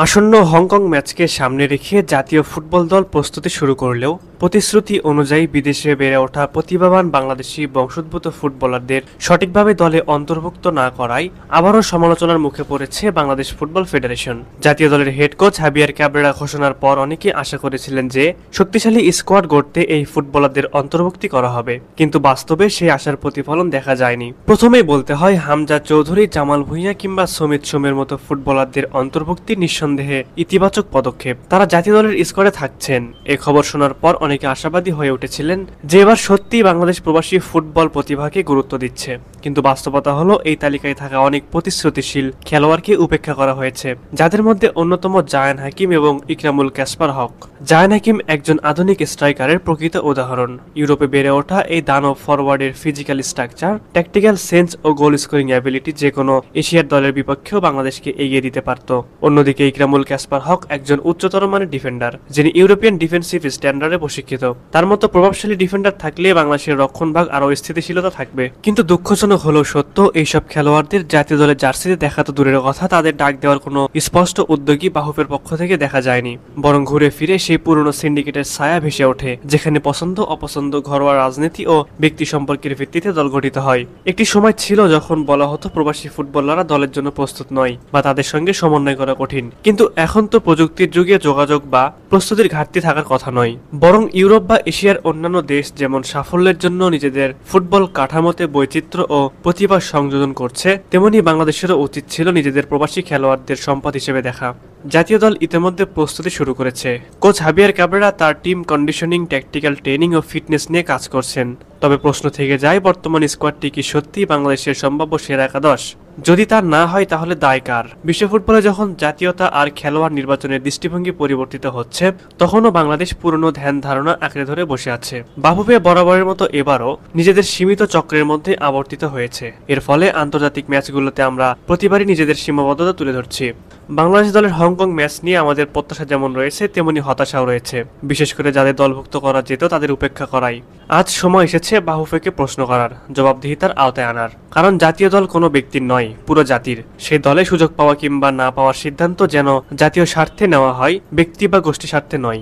আসন্ন হংকং ম্যাচকে সামনে রেখে জাতীয় ফুটবল দল প্রস্তুতি শুরু করলেও প্রতিশ্রুতি অনুযায়ী বিদেশে বেড়ে ওঠা প্রতিভাবান বাংলাদেশি বংশোদ্ভূত ফুটবলারদের সঠিকভাবে দলে অন্তর্ভুক্ত না করায় আবারও সমালোচনার মুখে পড়েছে বাংলাদেশ ফুটবল ফেডারেশন। জাতীয় দলের হেড কোচ হাবিয়ার ক্যাবরেরা ঘোষণার পর অনেকে আশা করেছিলেন যে শক্তিশালী স্কোয়াড গড়তে এই ফুটবলারদের অন্তর্ভুক্তি করা হবে, কিন্তু বাস্তবে সেই আশার প্রতিফলন দেখা যায়নি। প্রথমেই বলতে হয়, হামজা চৌধুরী, জামাল ভুঁইয়া কিংবা সমিত সোমের মতো ফুটবলারদের অন্তর্ভুক্তি নিঃসন্দেহে ইতিবাচক পদক্ষেপ। তারা জাতীয় দলের স্কোয়াডে থাকছেন। এই খবর শোনার পর অনেকে আশাবাদী হয়ে উঠেছিলেন যে এবার সত্যিই বাংলাদেশ প্রবাসী ফুটবল প্রতিভাকে গুরুত্ব দিচ্ছে, কিন্তু বাস্তবতা হলো এই তালিকায় থাকা অনেক প্রতিশ্রুতিশীল খেলোয়াড়কে উপেক্ষা করা হয়েছে, যাদের মধ্যে অন্যতম জায়ান হাকিম এবং ইকরামুল কাসপার হক। জায়ান হাকিম একজন আধুনিক স্ট্রাইকারের প্রকৃত উদাহরণ। ইউরোপে বেড়ে ওঠা এই দানব ফরওয়ার্ডের ফিজিক্যাল স্ট্রাকচার, ট্যাকটিক্যাল সেন্স ও গোল স্কোরিং অ্যাবিলিটি যে কোনো এশিয়ার দলের বিপক্ষেও বাংলাদেশকে এগিয়ে দিতে পারত। অন্যদিকে ইকরামুল কাসপার হক একজন উচ্চতর মানের ডিফেন্ডার, যিনি ইউরোপিয়ান ডিফেন্সিভ স্ট্যান্ডার্ডে প্রশিক্ষিত। তার মতো প্রভাবশালী ডিফেন্ডার থাকলে বাংলাদেশের রক্ষণভাগ আরও স্থিতিশীলতা থাকবে। কিন্তু দুঃখজনক হলেও সত্য, এইসব খেলোয়াড়দের জাতীয় দলের জার্সিতে দেখা তো দূরের কথা, তাদের ডাক দেওয়ার কোনো স্পষ্ট উদ্যোগী বাহুফের পক্ষ থেকে দেখা যায়নি। বরং ঘুরে ফিরে সেই পুরনো সিন্ডিকেটের ছায়া ভেসে ওঠে, যেখানে পছন্দ অপছন্দ, ঘরোয়া রাজনীতি ও ব্যক্তি সম্পর্কের ভিত্তিতে দল গঠিত হয়। একটি সময় ছিল যখন বলা হতো প্রবাসী ফুটবলাররা দলের জন্য প্রস্তুত নয় বা তাদের সঙ্গে সমন্বয় করা কঠিন, কিন্তু এখন তো প্রযুক্তির যুগে যোগাযোগ বা প্রস্তুতির ঘাটতি থাকার কথা নয়। বরং ইউরোপ বা এশিয়ার অন্যান্য দেশ যেমন সাফল্যের জন্য নিজেদের ফুটবল কাঠামোতে বৈচিত্র্য ও প্রতিভা সংযোজন করছে, তেমনি বাংলাদেশেরও উচিত ছিল নিজেদের প্রবাসী খেলোয়াড়দের সম্পদ হিসেবে দেখা। জাতীয় দল ইতিমধ্যে প্রস্তুতি শুরু করেছে। কোচ হাবিয়ার ক্যাবরেরা তার টিম কন্ডিশনিং, ট্যাকটিক্যাল ট্রেনিং ও ফিটনেস নিয়ে কাজ করছেন। তবে প্রশ্ন থেকে যায়, বর্তমান স্কোয়াডটি কি সত্যি বাংলাদেশের সম্ভাব্য সেরা একাদশ? যদি তা না হয় তাহলে দায় কার? বিশ্ব ফুটবলে যখন জাতীয়তা আর খেলোয়াড় নির্বাচনের দৃষ্টিভঙ্গি পরিবর্তিত হচ্ছে, তখনও বাংলাদেশ পুরনো ধ্যান ধারণা আঁকড়ে ধরে বসে আছে। বাফুফে বরাবরের মতো এবারও নিজেদের সীমিত চক্রের মধ্যে আবর্তিত হয়েছে। এর ফলে আন্তর্জাতিক ম্যাচগুলোতে আমরা প্রতিবারই নিজেদের সীমাবদ্ধতা তুলে ধরছি। বাংলাদেশ দলের হংকং ম্যাচ নিয়ে আমাদের প্রত্যাশা যেমন রয়েছে, তেমনি হতাশাও রয়েছে, বিশেষ করে যাদের দলভুক্ত করা যেত তাদের উপেক্ষা করাই। আজ সময় এসেছে বাফুফেকে প্রশ্ন করার, জবাবদিহিতার আওতায় আনার। কারণ জাতীয় দল কোনো ব্যক্তির নয়, পুরো জাতির। সেই দলে সুযোগ পাওয়া কিংবা না পাওয়ার সিদ্ধান্ত যেন জাতীয় স্বার্থে নেওয়া হয়, ব্যক্তি বা গোষ্ঠী স্বার্থে নয়।